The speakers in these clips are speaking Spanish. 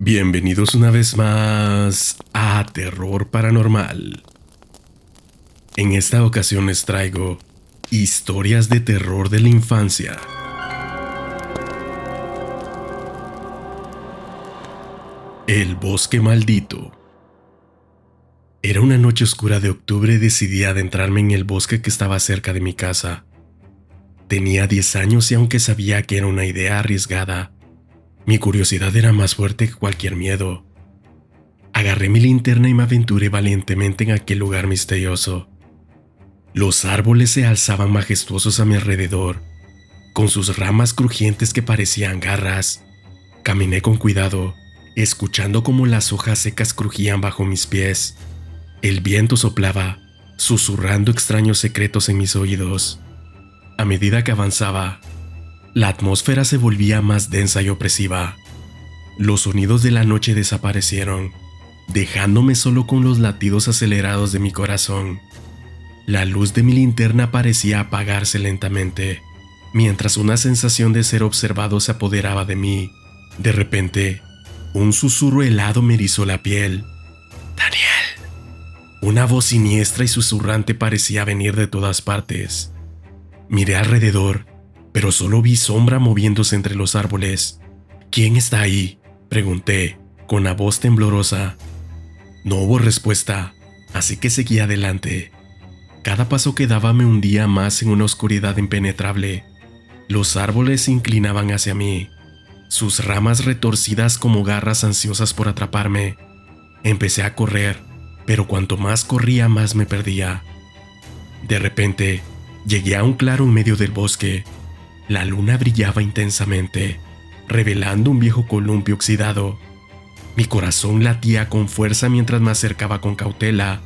Bienvenidos una vez más a Terror Paranormal. En esta ocasión les traigo historias de terror de la infancia. El bosque maldito. Era una noche oscura de octubre y decidí adentrarme en el bosque que estaba cerca de mi casa. Tenía 10 años y aunque sabía que era una idea arriesgada, mi curiosidad era más fuerte que cualquier miedo. Agarré mi linterna y me aventuré valientemente en aquel lugar misterioso. Los árboles se alzaban majestuosos a mi alrededor, con sus ramas crujientes que parecían garras. Caminé con cuidado, escuchando cómo las hojas secas crujían bajo mis pies. El viento soplaba, susurrando extraños secretos en mis oídos. A medida que avanzaba, la atmósfera se volvía más densa y opresiva. Los sonidos de la noche desaparecieron, dejándome solo con los latidos acelerados de mi corazón. La luz de mi linterna parecía apagarse lentamente, mientras una sensación de ser observado se apoderaba de mí. De repente, un susurro helado me erizó la piel. ¡Daniel! Una voz siniestra y susurrante parecía venir de todas partes. Miré alrededor, pero solo vi sombra moviéndose entre los árboles. ¿Quién está ahí?, pregunté, con la voz temblorosa. No hubo respuesta, así que seguí adelante. Cada paso que daba me hundía más en una oscuridad impenetrable. Los árboles se inclinaban hacia mí, sus ramas retorcidas como garras ansiosas por atraparme. Empecé a correr, pero cuanto más corría más me perdía. De repente, llegué a un claro en medio del bosque. La luna brillaba intensamente, revelando un viejo columpio oxidado. Mi corazón latía con fuerza mientras me acercaba con cautela.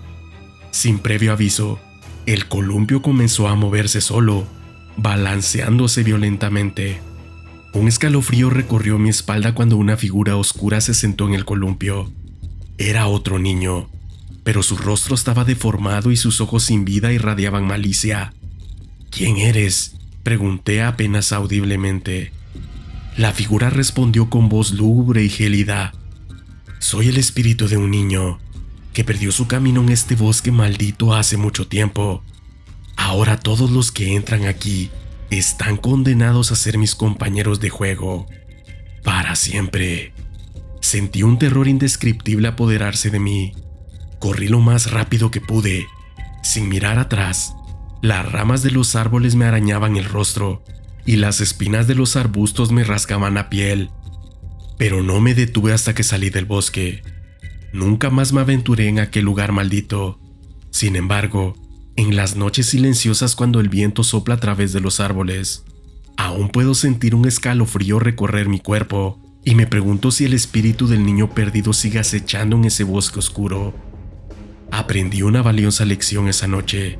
Sin previo aviso, el columpio comenzó a moverse solo, balanceándose violentamente. Un escalofrío recorrió mi espalda cuando una figura oscura se sentó en el columpio. Era otro niño, pero su rostro estaba deformado y sus ojos sin vida irradiaban malicia. ¿Quién eres?, pregunté apenas audiblemente. La figura respondió con voz lúgubre y gélida. Soy el espíritu de un niño que perdió su camino en este bosque maldito hace mucho tiempo. Ahora todos los que entran aquí están condenados a ser mis compañeros de juego. Para siempre. Sentí un terror indescriptible apoderarse de mí. Corrí lo más rápido que pude, sin mirar atrás. Las ramas de los árboles me arañaban el rostro y las espinas de los arbustos me rasgaban la piel. Pero no me detuve hasta que salí del bosque. Nunca más me aventuré en aquel lugar maldito. Sin embargo, en las noches silenciosas cuando el viento sopla a través de los árboles, aún puedo sentir un escalofrío recorrer mi cuerpo y me pregunto si el espíritu del niño perdido sigue acechando en ese bosque oscuro. Aprendí una valiosa lección esa noche.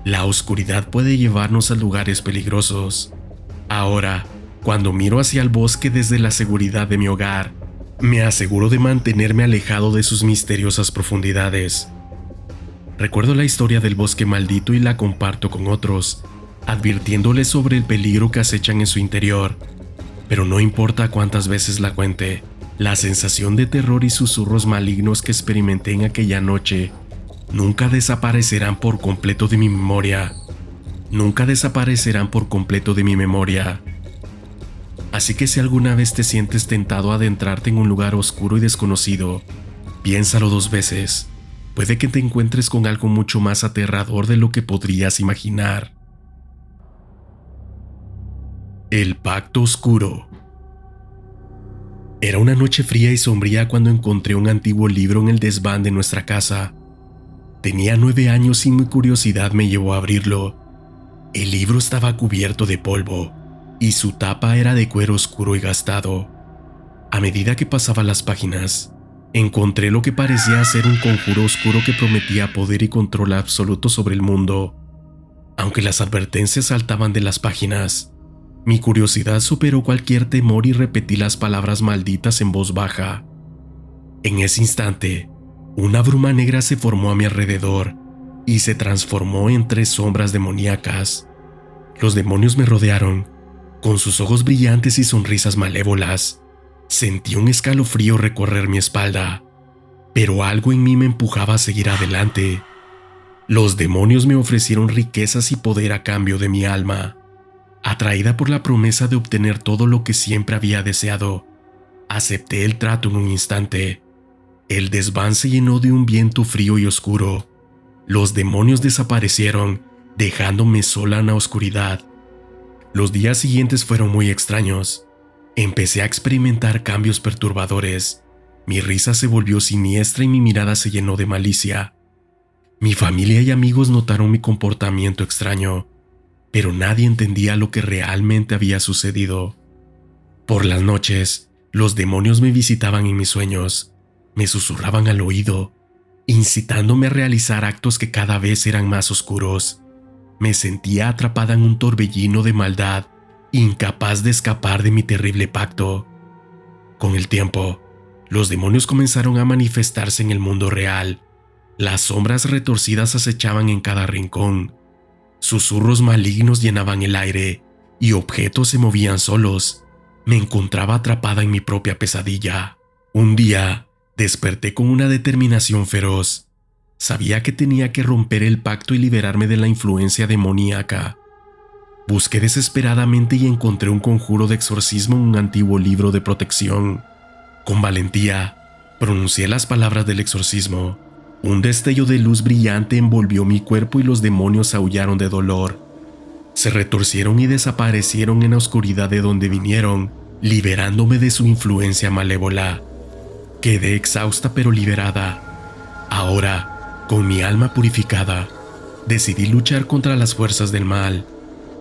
La oscuridad puede llevarnos a lugares peligrosos. Ahora, cuando miro hacia el bosque desde la seguridad de mi hogar, me aseguro de mantenerme alejado de sus misteriosas profundidades. Recuerdo la historia del bosque maldito y la comparto con otros, advirtiéndoles sobre el peligro que acechan en su interior. Pero no importa cuántas veces la cuente, la sensación de terror y susurros malignos que experimenté en aquella noche nunca desaparecerán por completo de mi memoria. Nunca desaparecerán por completo de mi memoria. Así que si alguna vez te sientes tentado a adentrarte en un lugar oscuro y desconocido, piénsalo 2 veces. Puede que te encuentres con algo mucho más aterrador de lo que podrías imaginar. El pacto oscuro. Era una noche fría y sombría cuando encontré un antiguo libro en el desván de nuestra casa. Tenía 9 años y mi curiosidad me llevó a abrirlo. El libro estaba cubierto de polvo y su tapa era de cuero oscuro y gastado. A medida que pasaba las páginas, encontré lo que parecía ser un conjuro oscuro que prometía poder y control absoluto sobre el mundo. Aunque las advertencias saltaban de las páginas, mi curiosidad superó cualquier temor y repetí las palabras malditas en voz baja. En ese instante, una bruma negra se formó a mi alrededor y se transformó en 3 sombras demoníacas. Los demonios me rodearon, con sus ojos brillantes y sonrisas malévolas. Sentí un escalofrío recorrer mi espalda, pero algo en mí me empujaba a seguir adelante. Los demonios me ofrecieron riquezas y poder a cambio de mi alma. Atraída por la promesa de obtener todo lo que siempre había deseado, acepté el trato en un instante. El desván se llenó de un viento frío y oscuro. Los demonios desaparecieron, dejándome sola en la oscuridad. Los días siguientes fueron muy extraños. Empecé a experimentar cambios perturbadores. Mi risa se volvió siniestra y mi mirada se llenó de malicia. Mi familia y amigos notaron mi comportamiento extraño, pero nadie entendía lo que realmente había sucedido. Por las noches, los demonios me visitaban en mis sueños, me susurraban al oído, incitándome a realizar actos que cada vez eran más oscuros. Me sentía atrapada en un torbellino de maldad, incapaz de escapar de mi terrible pacto. Con el tiempo, los demonios comenzaron a manifestarse en el mundo real. Las sombras retorcidas acechaban en cada rincón. Susurros malignos llenaban el aire y objetos se movían solos. Me encontraba atrapada en mi propia pesadilla. Un día, desperté con una determinación feroz. Sabía que tenía que romper el pacto y liberarme de la influencia demoníaca. Busqué desesperadamente y encontré un conjuro de exorcismo en un antiguo libro de protección. Con valentía, pronuncié las palabras del exorcismo. Un destello de luz brillante envolvió mi cuerpo y los demonios aullaron de dolor. Se retorcieron y desaparecieron en la oscuridad de donde vinieron, liberándome de su influencia malévola. Quedé exhausta pero liberada. Ahora, con mi alma purificada, decidí luchar contra las fuerzas del mal.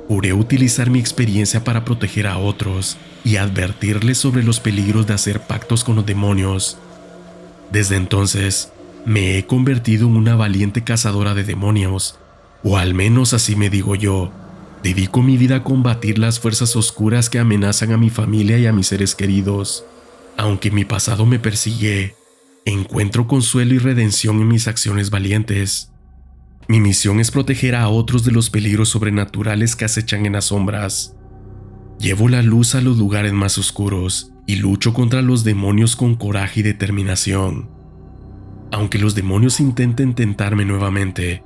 Juré utilizar mi experiencia para proteger a otros y advertirles sobre los peligros de hacer pactos con los demonios. Desde entonces, me he convertido en una valiente cazadora de demonios, o al menos así me digo yo. Dedico mi vida a combatir las fuerzas oscuras que amenazan a mi familia y a mis seres queridos. Aunque mi pasado me persigue, encuentro consuelo y redención en mis acciones valientes. Mi misión es proteger a otros de los peligros sobrenaturales que acechan en las sombras. Llevo la luz a los lugares más oscuros y lucho contra los demonios con coraje y determinación. Aunque los demonios intenten tentarme nuevamente,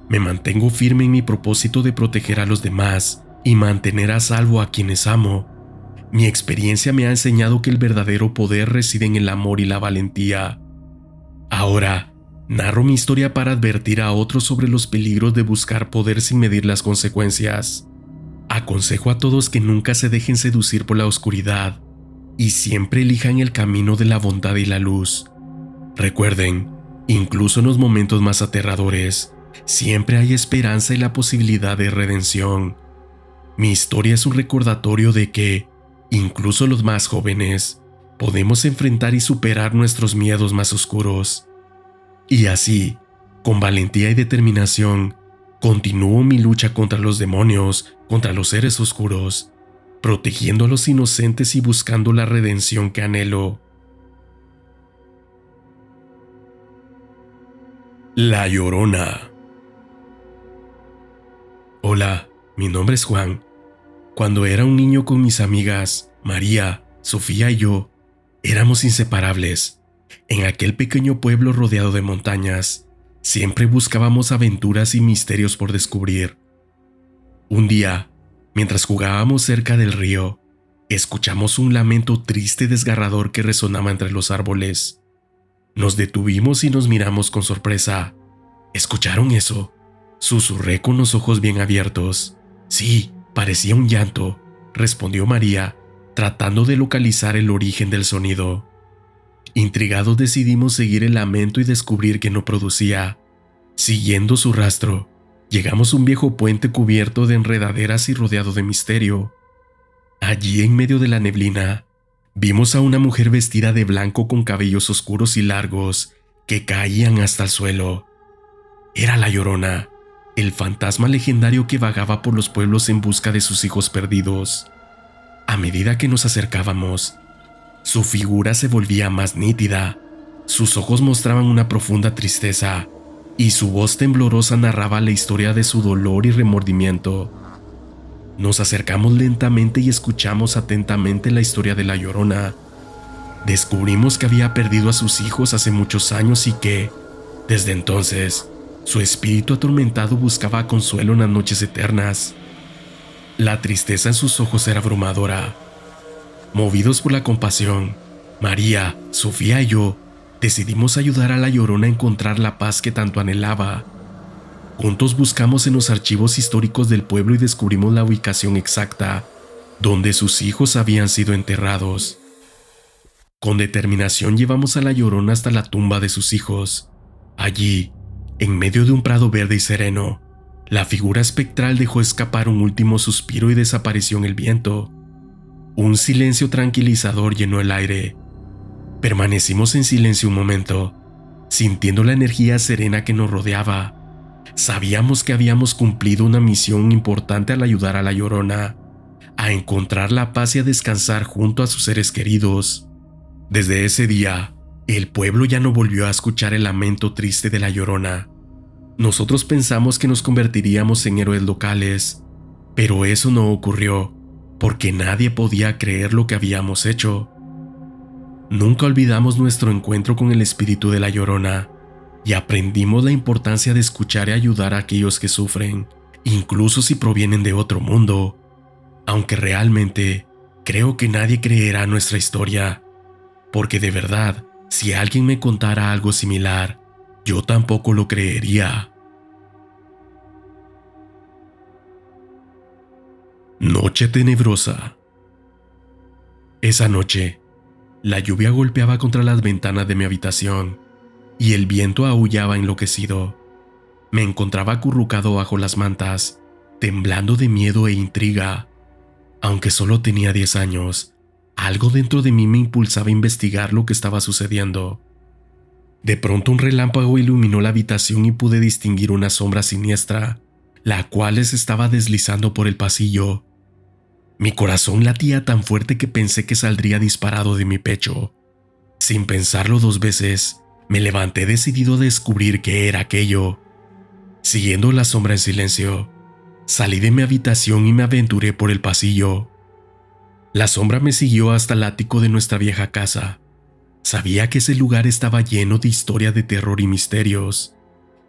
me mantengo firme en mi propósito de proteger a los demás y mantener a salvo a quienes amo. Mi experiencia me ha enseñado que el verdadero poder reside en el amor y la valentía. Ahora, narro mi historia para advertir a otros sobre los peligros de buscar poder sin medir las consecuencias. Aconsejo a todos que nunca se dejen seducir por la oscuridad y siempre elijan el camino de la bondad y la luz. Recuerden, incluso en los momentos más aterradores, siempre hay esperanza y la posibilidad de redención. Mi historia es un recordatorio de que, incluso los más jóvenes, podemos enfrentar y superar nuestros miedos más oscuros. Y así, con valentía y determinación, continúo mi lucha contra los demonios, contra los seres oscuros, protegiendo a los inocentes y buscando la redención que anhelo. La Llorona. Hola, mi nombre es Juan. Cuando era un niño con mis amigas, María, Sofía y yo, éramos inseparables. En aquel pequeño pueblo rodeado de montañas, siempre buscábamos aventuras y misterios por descubrir. Un día, mientras jugábamos cerca del río, escuchamos un lamento triste y desgarrador que resonaba entre los árboles. Nos detuvimos y nos miramos con sorpresa. ¿Escucharon eso?, susurré con los ojos bien abiertos. Sí, parecía un llanto, respondió María, tratando de localizar el origen del sonido. Intrigados decidimos seguir el lamento y descubrir que no producía. Siguiendo su rastro, llegamos a un viejo puente cubierto de enredaderas y rodeado de misterio. Allí, en medio de la neblina, vimos a una mujer vestida de blanco con cabellos oscuros y largos que caían hasta el suelo. Era la Llorona, el fantasma legendario que vagaba por los pueblos en busca de sus hijos perdidos. A medida que nos acercábamos, su figura se volvía más nítida, sus ojos mostraban una profunda tristeza y su voz temblorosa narraba la historia de su dolor y remordimiento. Nos acercamos lentamente y escuchamos atentamente la historia de la Llorona. Descubrimos que había perdido a sus hijos hace muchos años y que, desde entonces, su espíritu atormentado buscaba consuelo en las noches eternas. La tristeza en sus ojos era abrumadora. Movidos por la compasión, María, Sofía y yo decidimos ayudar a la Llorona a encontrar la paz que tanto anhelaba. Juntos buscamos en los archivos históricos del pueblo y descubrimos la ubicación exacta donde sus hijos habían sido enterrados. Con determinación llevamos a la Llorona hasta la tumba de sus hijos. Allí, en medio de un prado verde y sereno, la figura espectral dejó escapar un último suspiro y desapareció en el viento. Un silencio tranquilizador llenó el aire. Permanecimos en silencio un momento, sintiendo la energía serena que nos rodeaba. Sabíamos que habíamos cumplido una misión importante al ayudar a la Llorona a encontrar la paz y a descansar junto a sus seres queridos. Desde ese día, el pueblo ya no volvió a escuchar el lamento triste de la Llorona. Nosotros pensamos que nos convertiríamos en héroes locales, pero eso no ocurrió, porque nadie podía creer lo que habíamos hecho. Nunca olvidamos nuestro encuentro con el espíritu de la Llorona y aprendimos la importancia de escuchar y ayudar a aquellos que sufren, incluso si provienen de otro mundo. Aunque realmente creo que nadie creerá nuestra historia, porque de verdad, si alguien me contara algo similar, yo tampoco lo creería. Noche tenebrosa. Esa noche, la lluvia golpeaba contra las ventanas de mi habitación y el viento aullaba enloquecido. Me encontraba acurrucado bajo las mantas, temblando de miedo e intriga. Aunque solo tenía 10 años, algo dentro de mí me impulsaba a investigar lo que estaba sucediendo. De pronto un relámpago iluminó la habitación y pude distinguir una sombra siniestra, la cual se estaba deslizando por el pasillo. Mi corazón latía tan fuerte que pensé que saldría disparado de mi pecho. Sin pensarlo 2 veces, me levanté decidido a descubrir qué era aquello. Siguiendo la sombra en silencio, salí de mi habitación y me aventuré por el pasillo. La sombra me siguió hasta el ático de nuestra vieja casa. Sabía que ese lugar estaba lleno de historias de terror y misterios,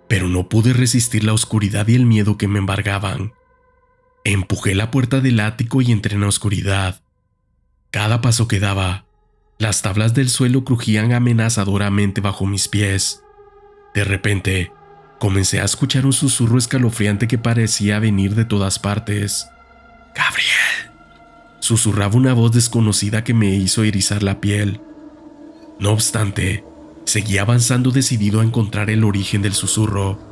pero no pude resistir la oscuridad y el miedo que me embargaban. Empujé la puerta del ático y entré en la oscuridad. Cada paso que daba, las tablas del suelo crujían amenazadoramente bajo mis pies. De repente, comencé a escuchar un susurro escalofriante que parecía venir de todas partes. «¡Gabriel!», susurraba una voz desconocida que me hizo erizar la piel. No obstante, seguí avanzando decidido a encontrar el origen del susurro.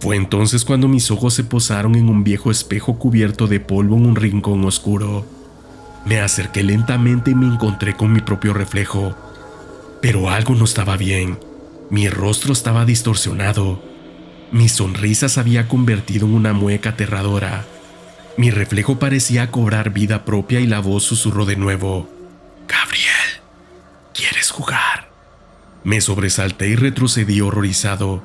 Fue entonces cuando mis ojos se posaron en un viejo espejo cubierto de polvo en un rincón oscuro. Me acerqué lentamente y me encontré con mi propio reflejo. Pero algo no estaba bien. Mi rostro estaba distorsionado. Mi sonrisa se había convertido en una mueca aterradora. Mi reflejo parecía cobrar vida propia y la voz susurró de nuevo. «Gabriel, ¿quieres jugar?». Me sobresalté y retrocedí horrorizado,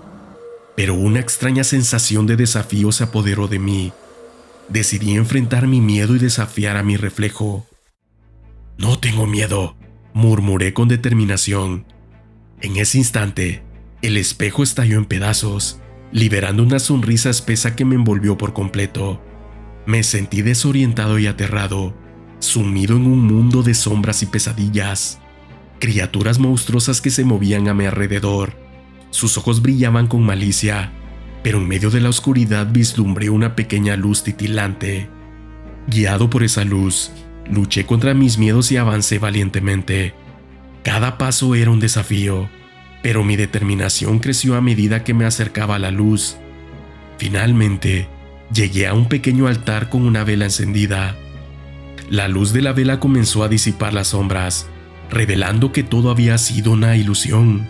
pero una extraña sensación de desafío se apoderó de mí. Decidí enfrentar mi miedo y desafiar a mi reflejo. «No tengo miedo», murmuré con determinación. En ese instante, el espejo estalló en pedazos, liberando una sonrisa espesa que me envolvió por completo. Me sentí desorientado y aterrado, sumido en un mundo de sombras y pesadillas. Criaturas monstruosas que se movían a mi alrededor. Sus ojos brillaban con malicia, pero en medio de la oscuridad vislumbré una pequeña luz titilante. Guiado por esa luz, luché contra mis miedos y avancé valientemente. Cada paso era un desafío, pero mi determinación creció a medida que me acercaba a la luz. Finalmente, llegué a un pequeño altar con una vela encendida. La luz de la vela comenzó a disipar las sombras, revelando que todo había sido una ilusión.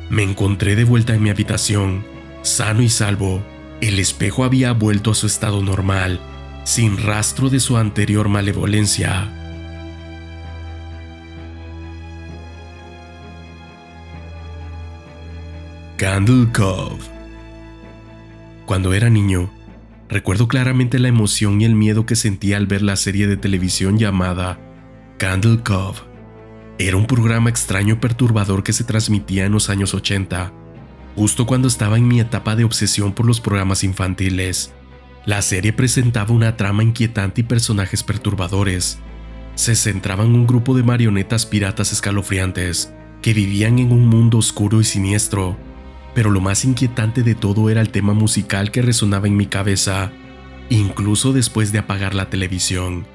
Me encontré de vuelta en mi habitación, sano y salvo. El espejo había vuelto a su estado normal, sin rastro de su anterior malevolencia. Candle Cove. Cuando era niño, recuerdo claramente la emoción y el miedo que sentía al ver la serie de televisión llamada Candle Cove. Era un programa extraño y perturbador que se transmitía en los años 80, justo cuando estaba en mi etapa de obsesión por los programas infantiles. La serie presentaba una trama inquietante y personajes perturbadores. Se centraba en un grupo de marionetas piratas escalofriantes que vivían en un mundo oscuro y siniestro, pero lo más inquietante de todo era el tema musical que resonaba en mi cabeza, incluso después de apagar la televisión.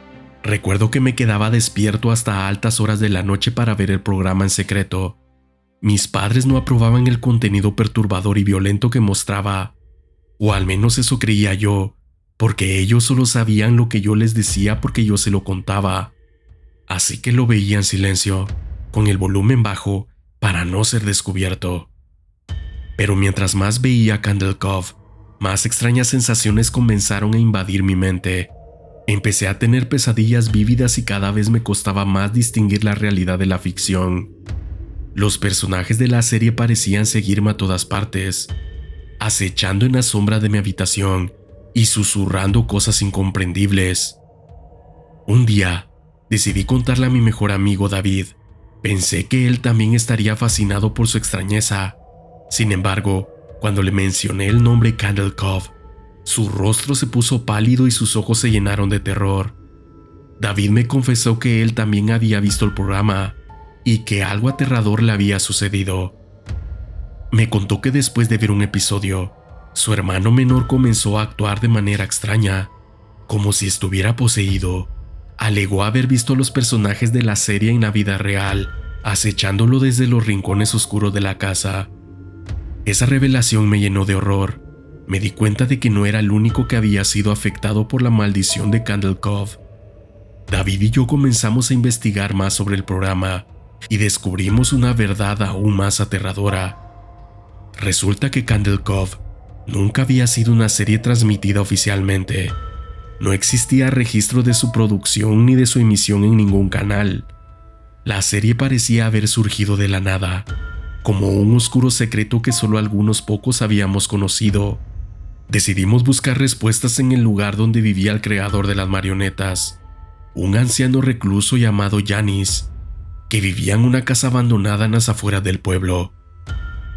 Recuerdo que me quedaba despierto hasta altas horas de la noche para ver el programa en secreto. Mis padres no aprobaban el contenido perturbador y violento que mostraba, o al menos eso creía yo, porque ellos solo sabían lo que yo les decía porque yo se lo contaba. Así que lo veía en silencio, con el volumen bajo, para no ser descubierto. Pero mientras más veía Candle Cove, más extrañas sensaciones comenzaron a invadir mi mente. Empecé a tener pesadillas vívidas y cada vez me costaba más distinguir la realidad de la ficción. Los personajes de la serie parecían seguirme a todas partes, acechando en la sombra de mi habitación y susurrando cosas incomprendibles. Un día, decidí contarle a mi mejor amigo David. Pensé que él también estaría fascinado por su extrañeza. Sin embargo, cuando le mencioné el nombre Candle Cove, su rostro se puso pálido y sus ojos se llenaron de terror. David me confesó que él también había visto el programa y que algo aterrador le había sucedido. Me contó que después de ver un episodio, su hermano menor comenzó a actuar de manera extraña, como si estuviera poseído. Alegó haber visto a los personajes de la serie en la vida real, acechándolo desde los rincones oscuros de la casa. Esa revelación me llenó de horror. Me di cuenta de que no era el único que había sido afectado por la maldición de Candle Cove. David y yo comenzamos a investigar más sobre el programa y descubrimos una verdad aún más aterradora. Resulta que Candle Cove nunca había sido una serie transmitida oficialmente. No existía registro de su producción ni de su emisión en ningún canal. La serie parecía haber surgido de la nada, como un oscuro secreto que solo algunos pocos habíamos conocido. Decidimos buscar respuestas en el lugar donde vivía el creador de las marionetas, un anciano recluso llamado Yanis, que vivía en una casa abandonada en las afueras del pueblo.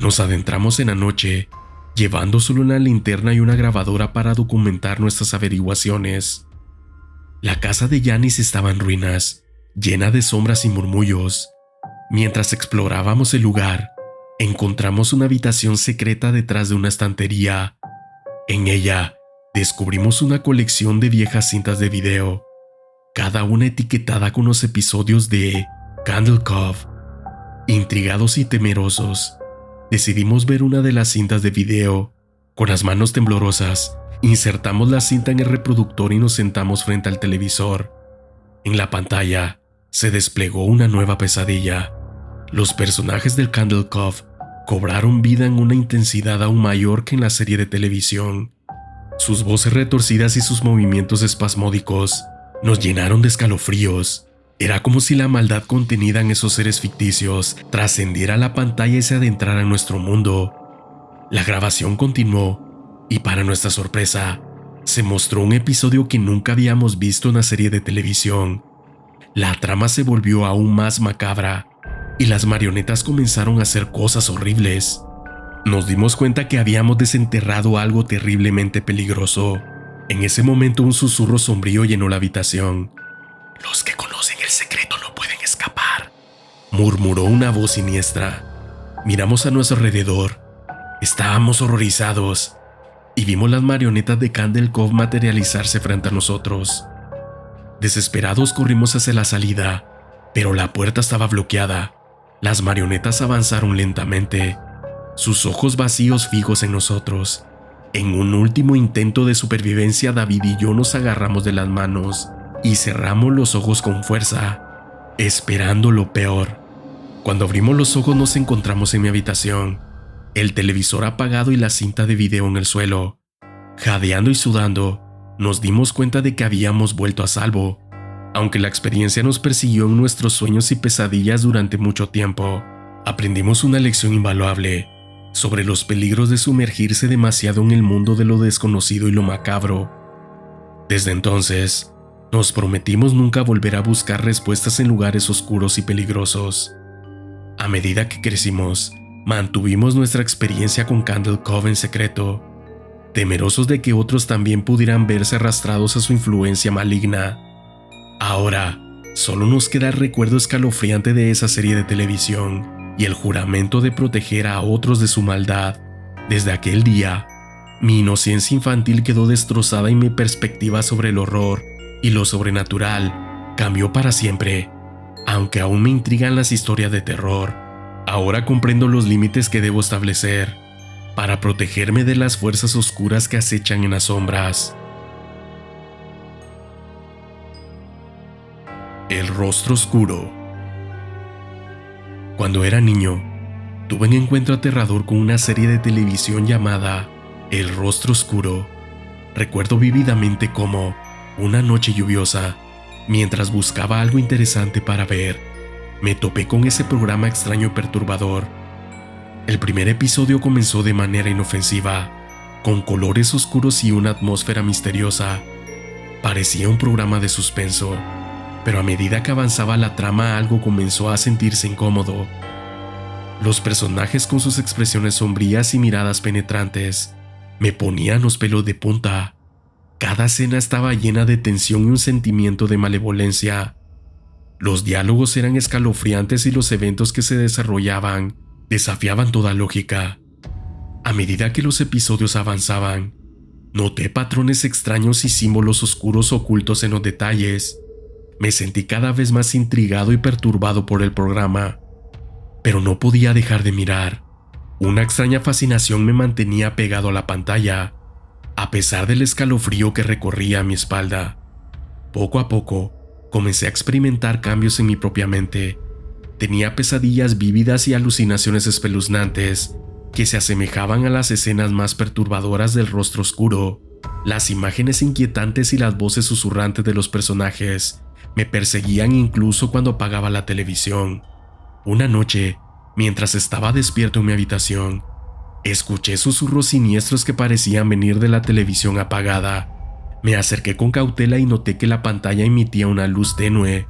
Nos adentramos en la noche, llevando solo una linterna y una grabadora para documentar nuestras averiguaciones. La casa de Yanis estaba en ruinas, llena de sombras y murmullos. Mientras explorábamos el lugar, encontramos una habitación secreta detrás de una estantería. En ella, descubrimos una colección de viejas cintas de video, cada una etiquetada con los episodios de Candle Cove. Intrigados y temerosos, decidimos ver una de las cintas de video. Con las manos temblorosas, insertamos la cinta en el reproductor y nos sentamos frente al televisor. En la pantalla, se desplegó una nueva pesadilla. Los personajes del Candle Cove cobraron vida en una intensidad aún mayor que en la serie de televisión. Sus voces retorcidas y sus movimientos espasmódicos nos llenaron de escalofríos. Era como si la maldad contenida en esos seres ficticios trascendiera la pantalla y se adentrara en nuestro mundo. La grabación continuó y, para nuestra sorpresa, se mostró un episodio que nunca habíamos visto en una serie de televisión. La trama se volvió aún más macabra y las marionetas comenzaron a hacer cosas horribles. Nos dimos cuenta que habíamos desenterrado algo terriblemente peligroso. En ese momento un susurro sombrío llenó la habitación. «Los que conocen el secreto no pueden escapar», murmuró una voz siniestra. Miramos a nuestro alrededor. Estábamos horrorizados y vimos las marionetas de Candle Cove materializarse frente a nosotros. Desesperados corrimos hacia la salida, pero la puerta estaba bloqueada. Las marionetas avanzaron lentamente, sus ojos vacíos fijos en nosotros. En un último intento de supervivencia, David y yo nos agarramos de las manos y cerramos los ojos con fuerza, esperando lo peor. Cuando abrimos los ojos nos encontramos en mi habitación, el televisor apagado y la cinta de video en el suelo. Jadeando y sudando, nos dimos cuenta de que habíamos vuelto a salvo, aunque la experiencia nos persiguió en nuestros sueños y pesadillas durante mucho tiempo. Aprendimos una lección invaluable sobre los peligros de sumergirse demasiado en el mundo de lo desconocido y lo macabro. Desde entonces, Nos prometimos nunca volver a buscar respuestas en lugares oscuros y peligrosos. A medida que crecimos, mantuvimos nuestra experiencia con Candle Cove en secreto, temerosos de que otros también pudieran verse arrastrados a su influencia maligna. Ahora, solo nos queda el recuerdo escalofriante de esa serie de televisión y el juramento de proteger a otros de su maldad. Desde aquel día, mi inocencia infantil quedó destrozada y mi perspectiva sobre el horror y lo sobrenatural cambió para siempre. Aunque aún me intrigan las historias de terror, ahora comprendo los límites que debo establecer para protegerme de las fuerzas oscuras que acechan en las sombras. El rostro oscuro. Cuando era niño, tuve un encuentro aterrador con una serie de televisión llamada El Rostro Oscuro. Recuerdo vívidamente cómo, una noche lluviosa, mientras buscaba algo interesante para ver, me topé con ese programa extraño y perturbador. El primer episodio comenzó de manera inofensiva, con colores oscuros y una atmósfera misteriosa. Parecía un programa de suspenso, pero a medida que avanzaba la trama algo comenzó a sentirse incómodo. Los personajes con sus expresiones sombrías y miradas penetrantes me ponían los pelos de punta. Cada escena estaba llena de tensión y un sentimiento de malevolencia. Los diálogos eran escalofriantes y los eventos que se desarrollaban desafiaban toda lógica. A medida que los episodios avanzaban, noté patrones extraños y símbolos oscuros ocultos en los detalles. Me sentí cada vez más intrigado y perturbado por el programa, pero no podía dejar de mirar. Una extraña fascinación me mantenía pegado a la pantalla, a pesar del escalofrío que recorría mi espalda. Poco a poco, comencé a experimentar cambios en mi propia mente. Tenía pesadillas vívidas y alucinaciones espeluznantes que se asemejaban a las escenas más perturbadoras del Rostro Oscuro. Las imágenes inquietantes y las voces susurrantes de los personajes me perseguían incluso cuando apagaba la televisión. Una noche, mientras estaba despierto en mi habitación, escuché susurros siniestros que parecían venir de la televisión apagada. Me acerqué con cautela y noté que la pantalla emitía una luz tenue,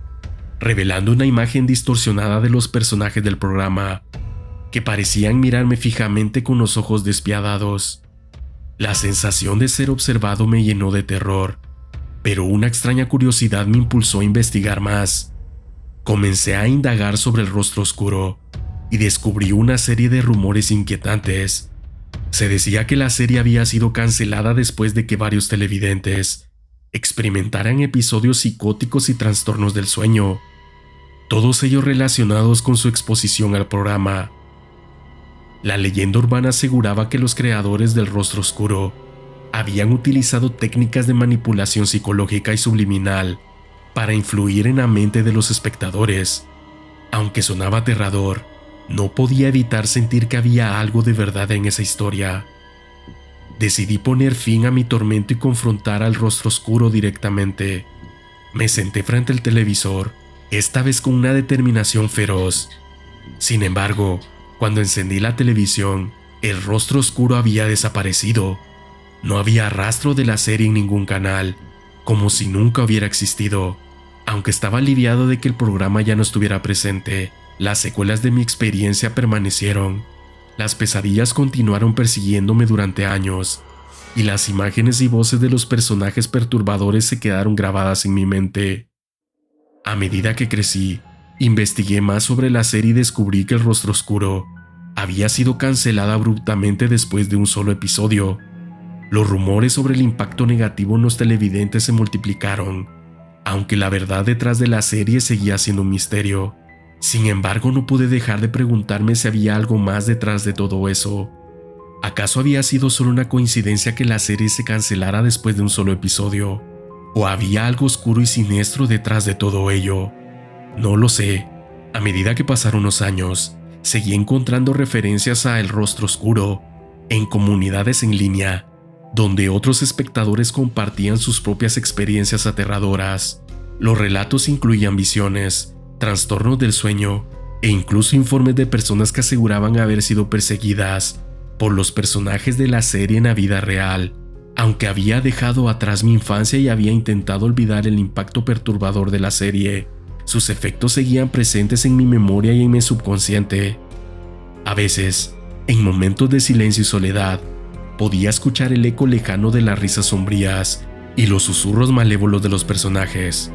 revelando una imagen distorsionada de los personajes del programa, que parecían mirarme fijamente con los ojos despiadados. La sensación de ser observado me llenó de terror, pero una extraña curiosidad me impulsó a investigar más. Comencé a indagar sobre el Rostro Oscuro y descubrí una serie de rumores inquietantes. Se decía que la serie había sido cancelada después de que varios televidentes experimentaran episodios psicóticos y trastornos del sueño, todos ellos relacionados con su exposición al programa. La leyenda urbana aseguraba que los creadores del Rostro Oscuro habían utilizado técnicas de manipulación psicológica y subliminal para influir en la mente de los espectadores. Aunque sonaba aterrador, no podía evitar sentir que había algo de verdad en esa historia. Decidí poner fin a mi tormento y confrontar al Rostro Oscuro directamente. Me senté frente al televisor, esta vez con una determinación feroz. Sin embargo, cuando encendí la televisión, el Rostro Oscuro había desaparecido. No había rastro de la serie en ningún canal, como si nunca hubiera existido. Aunque estaba aliviado de que el programa ya no estuviera presente, las secuelas de mi experiencia permanecieron. Las pesadillas continuaron persiguiéndome durante años, y las imágenes y voces de los personajes perturbadores se quedaron grabadas en mi mente. A medida que crecí, investigué más sobre la serie y descubrí que el Rostro Oscuro había sido cancelada abruptamente después de un solo episodio. Los rumores sobre el impacto negativo en los televidentes se multiplicaron, aunque la verdad detrás de la serie seguía siendo un misterio. Sin embargo, no pude dejar de preguntarme si había algo más detrás de todo eso. ¿Acaso había sido solo una coincidencia que la serie se cancelara después de un solo episodio? ¿O había algo oscuro y siniestro detrás de todo ello? No lo sé. A medida que pasaron los años, seguí encontrando referencias a El Rostro Oscuro en comunidades en línea, donde otros espectadores compartían sus propias experiencias aterradoras. Los relatos incluían visiones, trastornos del sueño e incluso informes de personas que aseguraban haber sido perseguidas por los personajes de la serie en la vida real. Aunque había dejado atrás mi infancia y había intentado olvidar el impacto perturbador de la serie, sus efectos seguían presentes en mi memoria y en mi subconsciente. A veces, en momentos de silencio y soledad, podía escuchar el eco lejano de las risas sombrías y los susurros malévolos de los personajes.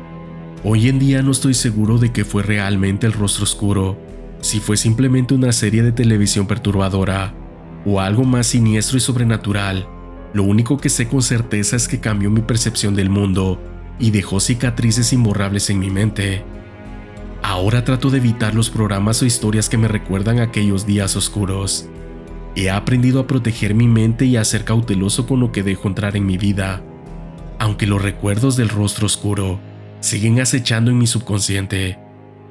Hoy en día no estoy seguro de que fue realmente el rostro oscuro, si fue simplemente una serie de televisión perturbadora o algo más siniestro y sobrenatural. Lo único que sé con certeza es que cambió mi percepción del mundo y dejó cicatrices imborrables en mi mente. Ahora trato de evitar los programas o historias que me recuerdan aquellos días oscuros. He aprendido a proteger mi mente y a ser cauteloso con lo que dejo entrar en mi vida. Aunque los recuerdos del rostro oscuro siguen acechando en mi subconsciente,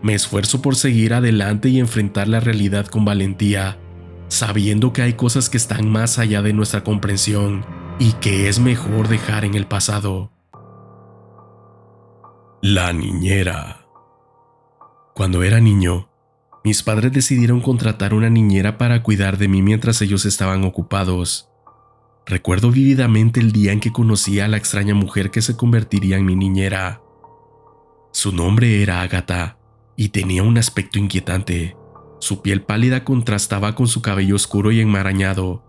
me esfuerzo por seguir adelante y enfrentar la realidad con valentía, sabiendo que hay cosas que están más allá de nuestra comprensión y que es mejor dejar en el pasado. La niñera. Cuando era niño, mis padres decidieron contratar una niñera para cuidar de mí mientras ellos estaban ocupados. Recuerdo vívidamente el día en que conocí a la extraña mujer que se convertiría en mi niñera. Su nombre era Agatha y tenía un aspecto inquietante. Su piel pálida contrastaba con su cabello oscuro y enmarañado,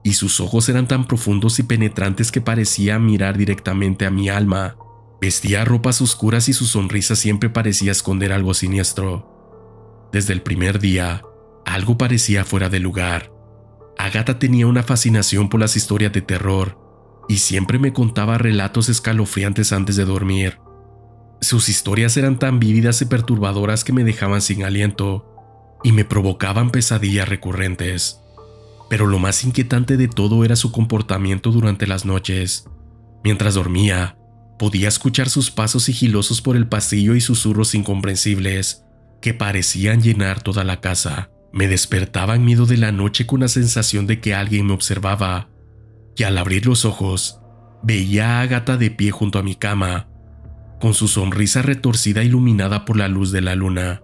y sus ojos eran tan profundos y penetrantes que parecía mirar directamente a mi alma. Vestía ropas oscuras y su sonrisa siempre parecía esconder algo siniestro. Desde el primer día, algo parecía fuera de lugar. Agatha tenía una fascinación por las historias de terror y siempre me contaba relatos escalofriantes antes de dormir. Sus historias eran tan vívidas y perturbadoras que me dejaban sin aliento y me provocaban pesadillas recurrentes. Pero lo más inquietante de todo era su comportamiento durante las noches. Mientras dormía, podía escuchar sus pasos sigilosos por el pasillo y susurros incomprensibles que parecían llenar toda la casa. Me despertaba en medio de la noche con la sensación de que alguien me observaba, y al abrir los ojos, veía a Agatha de pie junto a mi cama, con su sonrisa retorcida iluminada por la luz de la luna.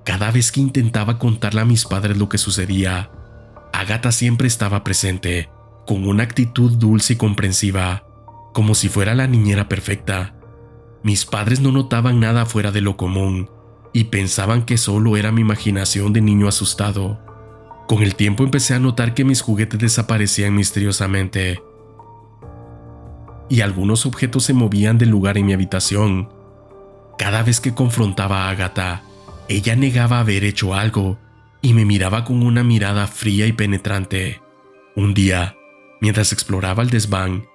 Cada vez que intentaba contarle a mis padres lo que sucedía, Agatha siempre estaba presente, con una actitud dulce y comprensiva, como si fuera la niñera perfecta. Mis padres no notaban nada fuera de lo común y pensaban que solo era mi imaginación de niño asustado. Con el tiempo empecé a notar que mis juguetes desaparecían misteriosamente y algunos objetos se movían del lugar en mi habitación. Cada vez que confrontaba a Agatha, ella negaba haber hecho algo y me miraba con una mirada fría y penetrante. Un día, mientras exploraba el desván,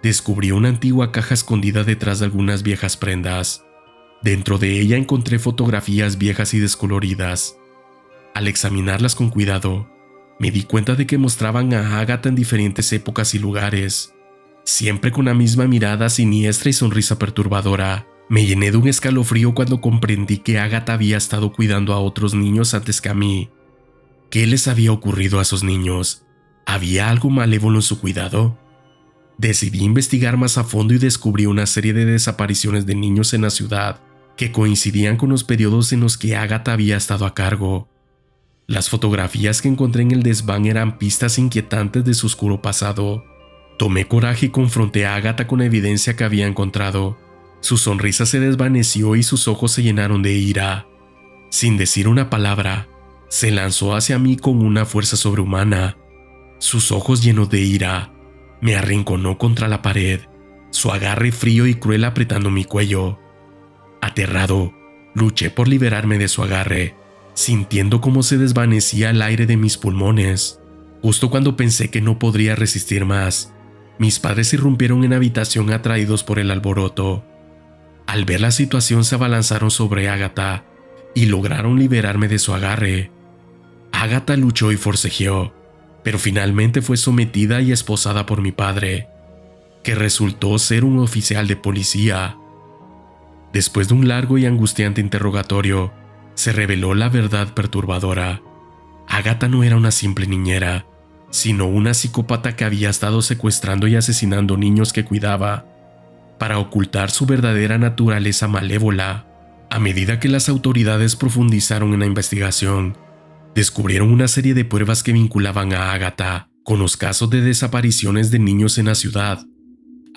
descubrí una antigua caja escondida detrás de algunas viejas prendas. Dentro de ella encontré fotografías viejas y descoloridas. Al examinarlas con cuidado, me di cuenta de que mostraban a Agatha en diferentes épocas y lugares, siempre con la misma mirada siniestra y sonrisa perturbadora. Me llené de un escalofrío cuando comprendí que Agatha había estado cuidando a otros niños antes que a mí. ¿Qué les había ocurrido a esos niños? ¿Había algo malévolo en su cuidado? Decidí investigar más a fondo y descubrí una serie de desapariciones de niños en la ciudad que coincidían con los periodos en los que Agatha había estado a cargo. Las fotografías que encontré en el desván eran pistas inquietantes de su oscuro pasado. Tomé coraje y confronté a Agatha con la evidencia que había encontrado. Su sonrisa se desvaneció y sus ojos se llenaron de ira. Sin decir una palabra, se lanzó hacia mí con una fuerza sobrehumana. Sus ojos llenos de ira me arrinconó contra la pared, su agarre frío y cruel apretando mi cuello. Aterrado, luché por liberarme de su agarre, sintiendo cómo se desvanecía el aire de mis pulmones. Justo cuando pensé que no podría resistir más, mis padres irrumpieron en la habitación atraídos por el alboroto. Al ver la situación se abalanzaron sobre Agatha y lograron liberarme de su agarre. Agatha luchó y forcejeó, pero finalmente fue sometida y esposada por mi padre, que resultó ser un oficial de policía. Después de un largo y angustiante interrogatorio, se reveló la verdad perturbadora. Agatha no era una simple niñera, sino una psicópata que había estado secuestrando y asesinando niños que cuidaba, para ocultar su verdadera naturaleza malévola. A medida que las autoridades profundizaron en la investigación, descubrieron una serie de pruebas que vinculaban a Agatha con los casos de desapariciones de niños en la ciudad.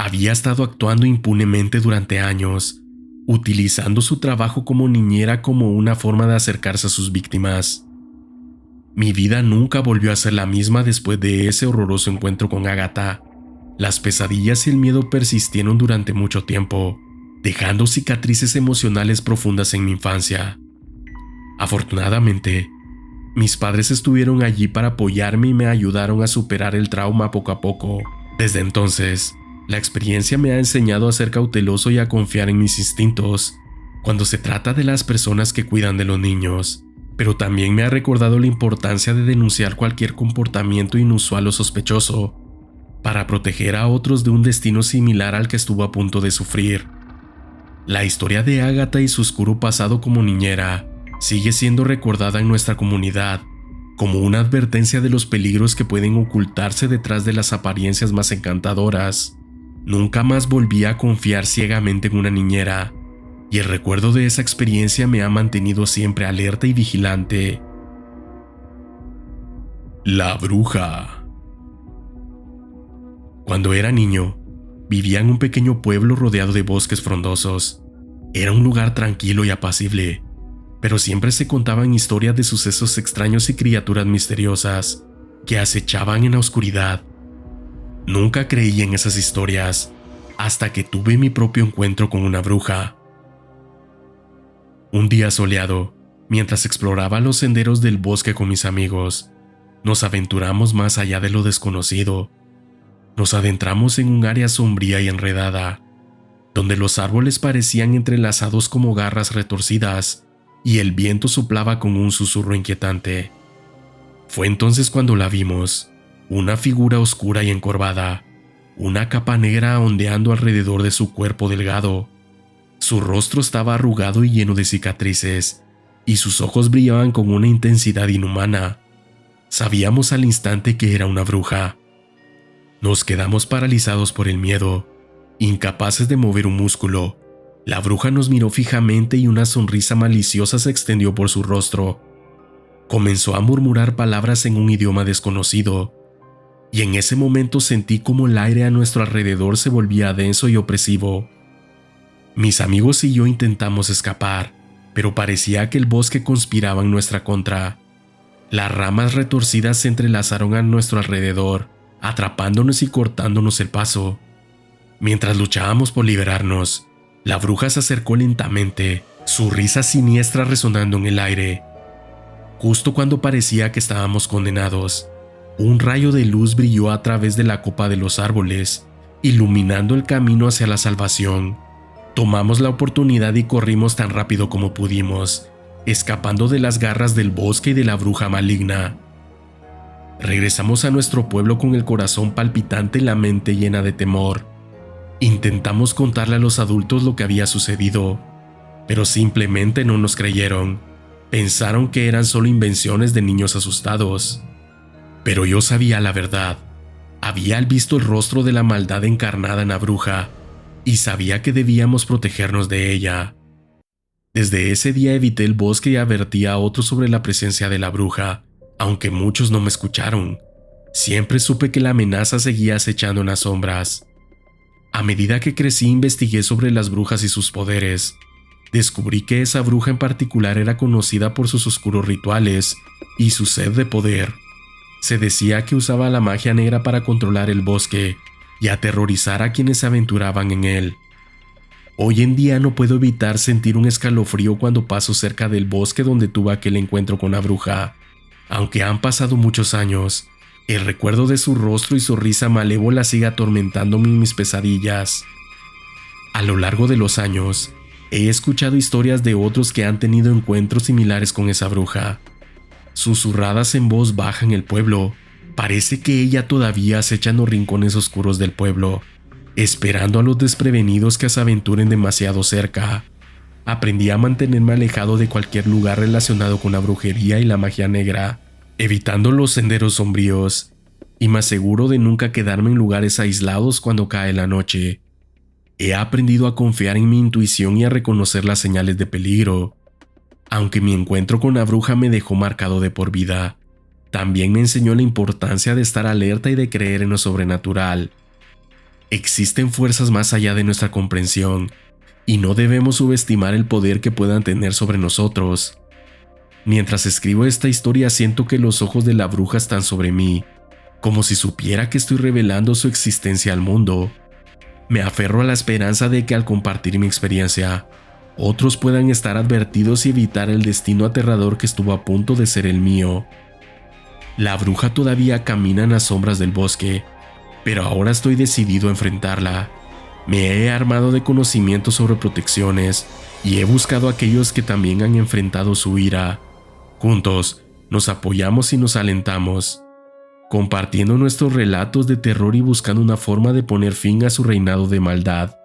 Había estado actuando impunemente durante años, utilizando su trabajo como niñera como una forma de acercarse a sus víctimas. Mi vida nunca volvió a ser la misma después de ese horroroso encuentro con Agatha. Las pesadillas y el miedo persistieron durante mucho tiempo, dejando cicatrices emocionales profundas en mi infancia. Afortunadamente, mis padres estuvieron allí para apoyarme y me ayudaron a superar el trauma poco a poco. Desde entonces, la experiencia me ha enseñado a ser cauteloso y a confiar en mis instintos cuando se trata de las personas que cuidan de los niños, pero también me ha recordado la importancia de denunciar cualquier comportamiento inusual o sospechoso para proteger a otros de un destino similar al que estuvo a punto de sufrir. La historia de Agatha y su oscuro pasado como niñera sigue siendo recordada en nuestra comunidad como una advertencia de los peligros que pueden ocultarse detrás de las apariencias más encantadoras. Nunca más volví a confiar ciegamente en una niñera, y el recuerdo de esa experiencia me ha mantenido siempre alerta y vigilante. La bruja. Cuando era niño, vivía en un pequeño pueblo rodeado de bosques frondosos. Era un lugar tranquilo y apacible, pero siempre se contaban historias de sucesos extraños y criaturas misteriosas que acechaban en la oscuridad. Nunca creí en esas historias hasta que tuve mi propio encuentro con una bruja. Un día soleado, mientras exploraba los senderos del bosque con mis amigos, nos aventuramos más allá de lo desconocido. Nos adentramos en un área sombría y enredada, donde los árboles parecían entrelazados como garras retorcidas y el viento soplaba con un susurro inquietante. Fue entonces cuando la vimos, una figura oscura y encorvada, una capa negra ondeando alrededor de su cuerpo delgado. Su rostro estaba arrugado y lleno de cicatrices, y sus ojos brillaban con una intensidad inhumana. Sabíamos al instante que era una bruja. Nos quedamos paralizados por el miedo, incapaces de mover un músculo. La bruja nos miró fijamente y una sonrisa maliciosa se extendió por su rostro. Comenzó a murmurar palabras en un idioma desconocido, y en ese momento sentí como el aire a nuestro alrededor se volvía denso y opresivo. Mis amigos y yo intentamos escapar, pero parecía que el bosque conspiraba en nuestra contra. Las ramas retorcidas se entrelazaron a nuestro alrededor, atrapándonos y cortándonos el paso. Mientras luchábamos por liberarnos, la bruja se acercó lentamente, su risa siniestra resonando en el aire. Justo cuando parecía que estábamos condenados, un rayo de luz brilló a través de la copa de los árboles, iluminando el camino hacia la salvación. Tomamos la oportunidad y corrimos tan rápido como pudimos, escapando de las garras del bosque y de la bruja maligna. Regresamos a nuestro pueblo con el corazón palpitante y la mente llena de temor. Intentamos contarle a los adultos lo que había sucedido, pero simplemente no nos creyeron. Pensaron que eran solo invenciones de niños asustados. Pero yo sabía la verdad. Había visto el rostro de la maldad encarnada en la bruja y sabía que debíamos protegernos de ella. Desde ese día evité el bosque y advertí a otros sobre la presencia de la bruja, aunque muchos no me escucharon. Siempre supe que la amenaza seguía acechando en las sombras. A medida que crecí investigué sobre las brujas y sus poderes. Descubrí que esa bruja en particular era conocida por sus oscuros rituales y su sed de poder. Se decía que usaba la magia negra para controlar el bosque y aterrorizar a quienes se aventuraban en él. Hoy en día no puedo evitar sentir un escalofrío cuando paso cerca del bosque donde tuve aquel encuentro con la bruja. Aunque han pasado muchos años, el recuerdo de su rostro y su risa malévola sigue atormentándome en mis pesadillas. A lo largo de los años, he escuchado historias de otros que han tenido encuentros similares con esa bruja. Susurradas en voz baja en el pueblo, parece que ella todavía acecha en los rincones oscuros del pueblo, esperando a los desprevenidos que se aventuren demasiado cerca. Aprendí a mantenerme alejado de cualquier lugar relacionado con la brujería y la magia negra, evitando los senderos sombríos, y me aseguro de nunca quedarme en lugares aislados cuando cae la noche. He aprendido a confiar en mi intuición y a reconocer las señales de peligro. Aunque mi encuentro con la bruja me dejó marcado de por vida, también me enseñó la importancia de estar alerta y de creer en lo sobrenatural. Existen fuerzas más allá de nuestra comprensión y no debemos subestimar el poder que puedan tener sobre nosotros. Mientras escribo esta historia siento que los ojos de la bruja están sobre mí, como si supiera que estoy revelando su existencia al mundo. Me aferro a la esperanza de que al compartir mi experiencia, otros puedan estar advertidos y evitar el destino aterrador que estuvo a punto de ser el mío. La bruja todavía camina en las sombras del bosque, pero ahora estoy decidido a enfrentarla. Me he armado de conocimientos sobre protecciones y he buscado a aquellos que también han enfrentado su ira. Juntos, nos apoyamos y nos alentamos, compartiendo nuestros relatos de terror y buscando una forma de poner fin a su reinado de maldad.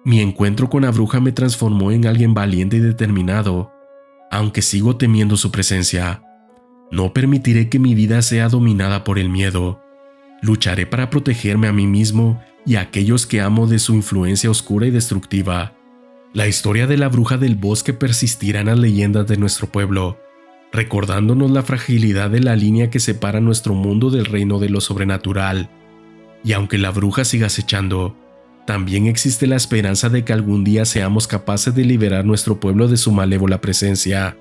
Mi encuentro con la bruja me transformó en alguien valiente y determinado, aunque sigo temiendo su presencia. No permitiré que mi vida sea dominada por el miedo. Lucharé para protegerme a mí mismo y a aquellos que amo de su influencia oscura y destructiva. La historia de la bruja del bosque persistirá en las leyendas de nuestro pueblo, recordándonos la fragilidad de la línea que separa nuestro mundo del reino de lo sobrenatural. Y aunque la bruja siga acechando, también existe la esperanza de que algún día seamos capaces de liberar nuestro pueblo de su malévola presencia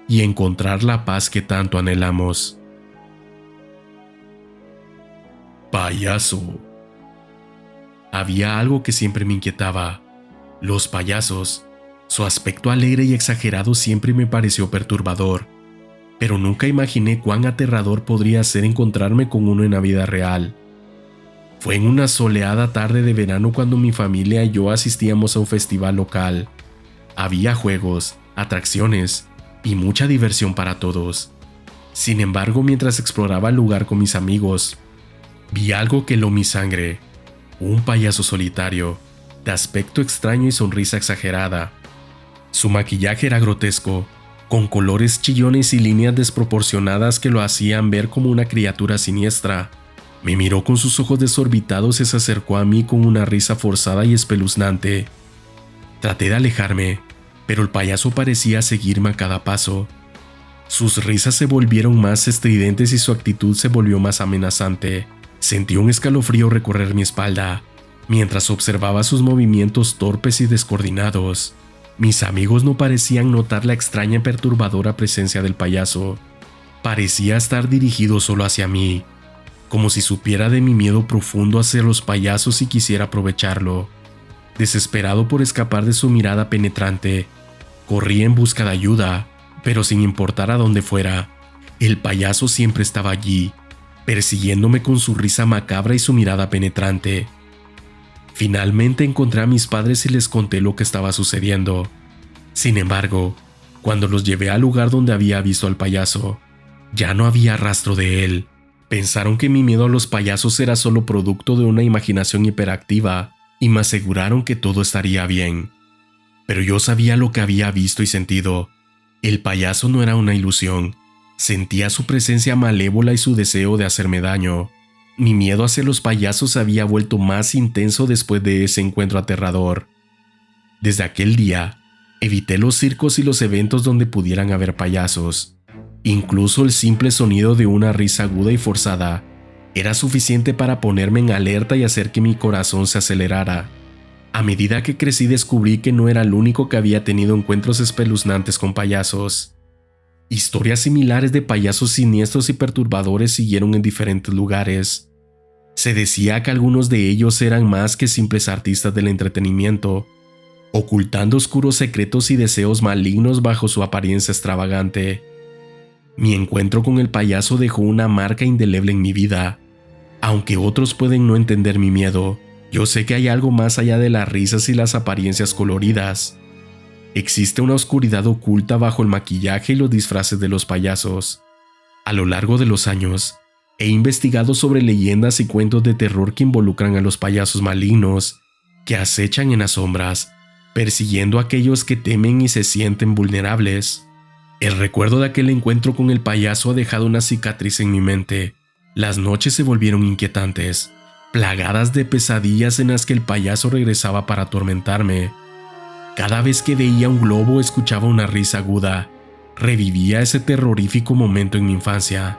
y encontrar la paz que tanto anhelamos. Payaso. Había algo que siempre me inquietaba: los payasos. Su aspecto alegre y exagerado siempre me pareció perturbador, pero nunca imaginé cuán aterrador podría ser encontrarme con uno en la vida real. Fue en una soleada tarde de verano cuando mi familia y yo asistíamos a un festival local. Había juegos, atracciones y mucha diversión para todos. Sin embargo, mientras exploraba el lugar con mis amigos, vi algo que heló mi sangre: un payaso solitario, de aspecto extraño y sonrisa exagerada. Su maquillaje era grotesco, con colores chillones y líneas desproporcionadas que lo hacían ver como una criatura siniestra. Me miró con sus ojos desorbitados y se acercó a mí con una risa forzada y espeluznante. Traté de alejarme, pero el payaso parecía seguirme a cada paso. Sus risas se volvieron más estridentes y su actitud se volvió más amenazante. Sentí un escalofrío recorrer mi espalda, mientras observaba sus movimientos torpes y descoordinados. Mis amigos no parecían notar la extraña y perturbadora presencia del payaso. Parecía estar dirigido solo hacia mí, como si supiera de mi miedo profundo hacia los payasos y quisiera aprovecharlo. Desesperado por escapar de su mirada penetrante, corrí en busca de ayuda, pero sin importar a dónde fuera, el payaso siempre estaba allí, persiguiéndome con su risa macabra y su mirada penetrante. Finalmente encontré a mis padres y les conté lo que estaba sucediendo. Sin embargo, cuando los llevé al lugar donde había visto al payaso, ya no había rastro de él. Pensaron que mi miedo a los payasos era solo producto de una imaginación hiperactiva y me aseguraron que todo estaría bien. Pero yo sabía lo que había visto y sentido. El payaso no era una ilusión. Sentía su presencia malévola y su deseo de hacerme daño. Mi miedo hacia los payasos se había vuelto más intenso después de ese encuentro aterrador. Desde aquel día, evité los circos y los eventos donde pudieran haber payasos. Incluso el simple sonido de una risa aguda y forzada era suficiente para ponerme en alerta y hacer que mi corazón se acelerara. A medida que crecí descubrí que no era el único que había tenido encuentros espeluznantes con payasos. Historias similares de payasos siniestros y perturbadores siguieron en diferentes lugares. Se decía que algunos de ellos eran más que simples artistas del entretenimiento, ocultando oscuros secretos y deseos malignos bajo su apariencia extravagante. Mi encuentro con el payaso dejó una marca indeleble en mi vida. Aunque otros pueden no entender mi miedo, yo sé que hay algo más allá de las risas y las apariencias coloridas. Existe una oscuridad oculta bajo el maquillaje y los disfraces de los payasos. A lo largo de los años, he investigado sobre leyendas y cuentos de terror que involucran a los payasos malignos, que acechan en las sombras, persiguiendo a aquellos que temen y se sienten vulnerables. El recuerdo de aquel encuentro con el payaso ha dejado una cicatriz en mi mente. Las noches se volvieron inquietantes, plagadas de pesadillas en las que el payaso regresaba para atormentarme. Cada vez que veía un globo o escuchaba una risa aguda, revivía ese terrorífico momento en mi infancia.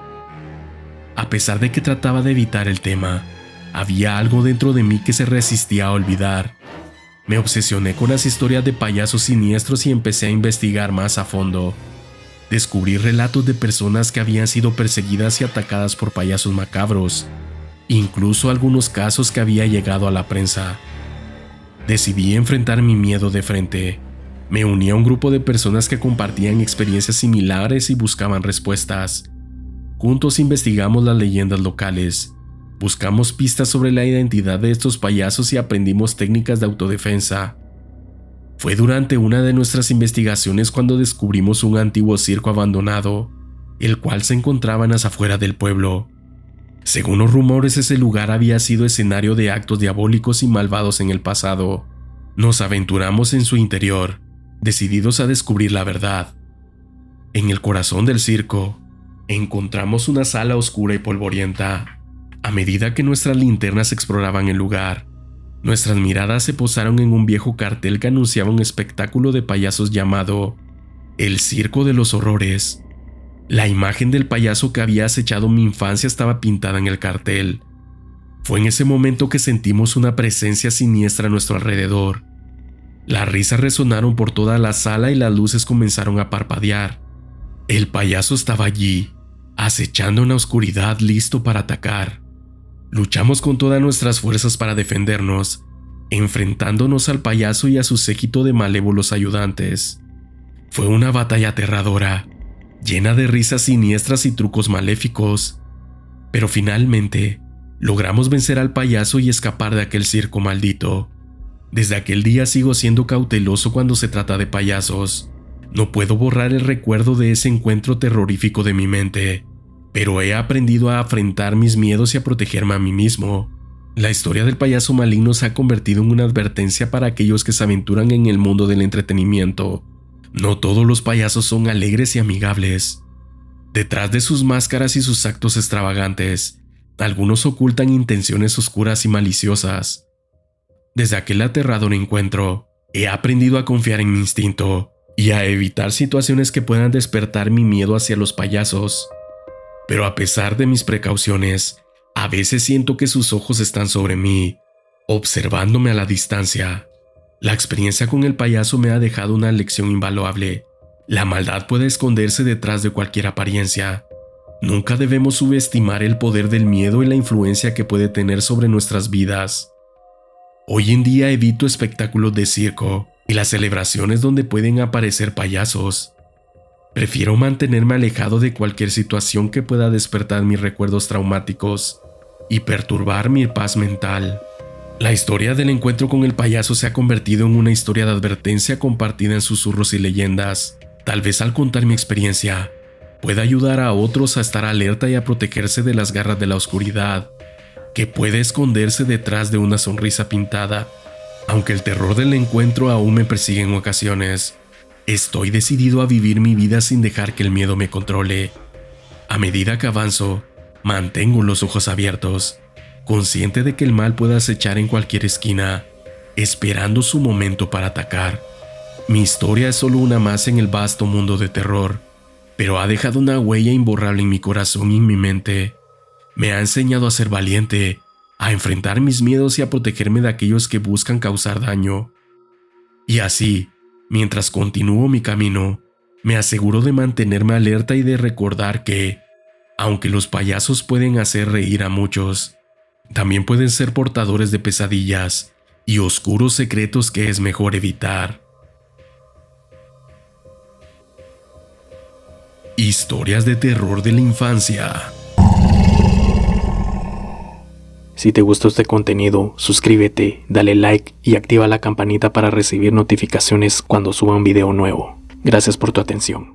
A pesar de que trataba de evitar el tema, Había algo dentro de mí que se resistía a olvidar. Me obsesioné con las historias de payasos siniestros y empecé a investigar más a fondo. Descubrí relatos de personas que habían sido perseguidas y atacadas por payasos macabros, incluso algunos casos que había llegado a la prensa. Decidí enfrentar mi miedo de frente. Me uní a un grupo de personas que compartían experiencias similares y buscaban respuestas. Juntos investigamos las leyendas locales, buscamos pistas sobre la identidad de estos payasos y aprendimos técnicas de autodefensa. Fue durante una de nuestras investigaciones cuando descubrimos un antiguo circo abandonado, el cual se encontraba en las afueras del pueblo. Según los rumores, ese lugar había sido escenario de actos diabólicos y malvados en el pasado. Nos aventuramos en su interior, decididos a descubrir la verdad. En el corazón del circo, encontramos una sala oscura y polvorienta. A medida que nuestras linternas exploraban el lugar, nuestras miradas se posaron en un viejo cartel que anunciaba un espectáculo de payasos llamado El Circo de los Horrores. La imagen del payaso que había acechado mi infancia estaba pintada en el cartel. Fue en ese momento que sentimos una presencia siniestra a nuestro alrededor. Las risas resonaron por toda la sala y las luces comenzaron a parpadear. El payaso estaba allí, acechando en la oscuridad, listo para atacar. Luchamos con todas nuestras fuerzas para defendernos, enfrentándonos al payaso y a su séquito de malévolos ayudantes. Fue una batalla aterradora, llena de risas siniestras y trucos maléficos, pero finalmente logramos vencer al payaso y escapar de aquel circo maldito. Desde aquel día sigo siendo cauteloso cuando se trata de payasos. No puedo borrar el recuerdo de ese encuentro terrorífico de mi mente, pero he aprendido a afrontar mis miedos y a protegerme a mí mismo. La historia del payaso maligno se ha convertido en una advertencia para aquellos que se aventuran en el mundo del entretenimiento. No todos los payasos son alegres y amigables. Detrás de sus máscaras y sus actos extravagantes, algunos ocultan intenciones oscuras y maliciosas. Desde aquel aterrador encuentro, he aprendido a confiar en mi instinto y a evitar situaciones que puedan despertar mi miedo hacia los payasos. Pero a pesar de mis precauciones, a veces siento que sus ojos están sobre mí, observándome a la distancia. La experiencia con el payaso me ha dejado una lección invaluable. La maldad puede esconderse detrás de cualquier apariencia. Nunca debemos subestimar el poder del miedo y la influencia que puede tener sobre nuestras vidas. Hoy en día evito espectáculos de circo y las celebraciones donde pueden aparecer payasos. Prefiero mantenerme alejado de cualquier situación que pueda despertar mis recuerdos traumáticos y perturbar mi paz mental. La historia del encuentro con el payaso se ha convertido en una historia de advertencia compartida en susurros y leyendas. Tal vez al contar mi experiencia, pueda ayudar a otros a estar alerta y a protegerse de las garras de la oscuridad, que puede esconderse detrás de una sonrisa pintada. Aunque el terror del encuentro aún me persigue en ocasiones, estoy decidido a vivir mi vida sin dejar que el miedo me controle. A medida que avanzo, mantengo los ojos abiertos, consciente de que el mal puede acechar en cualquier esquina, esperando su momento para atacar. Mi historia es solo una más en el vasto mundo de terror, pero ha dejado una huella imborrable en mi corazón y en mi mente. Me ha enseñado a ser valiente, a enfrentar mis miedos y a protegerme de aquellos que buscan causar daño. Y así, mientras continúo mi camino, me aseguro de mantenerme alerta y de recordar que, aunque los payasos pueden hacer reír a muchos, también pueden ser portadores de pesadillas y oscuros secretos que es mejor evitar. Historias de terror de la infancia. Si te gustó este contenido, suscríbete, dale like y activa la campanita para recibir notificaciones cuando suba un video nuevo. Gracias por tu atención.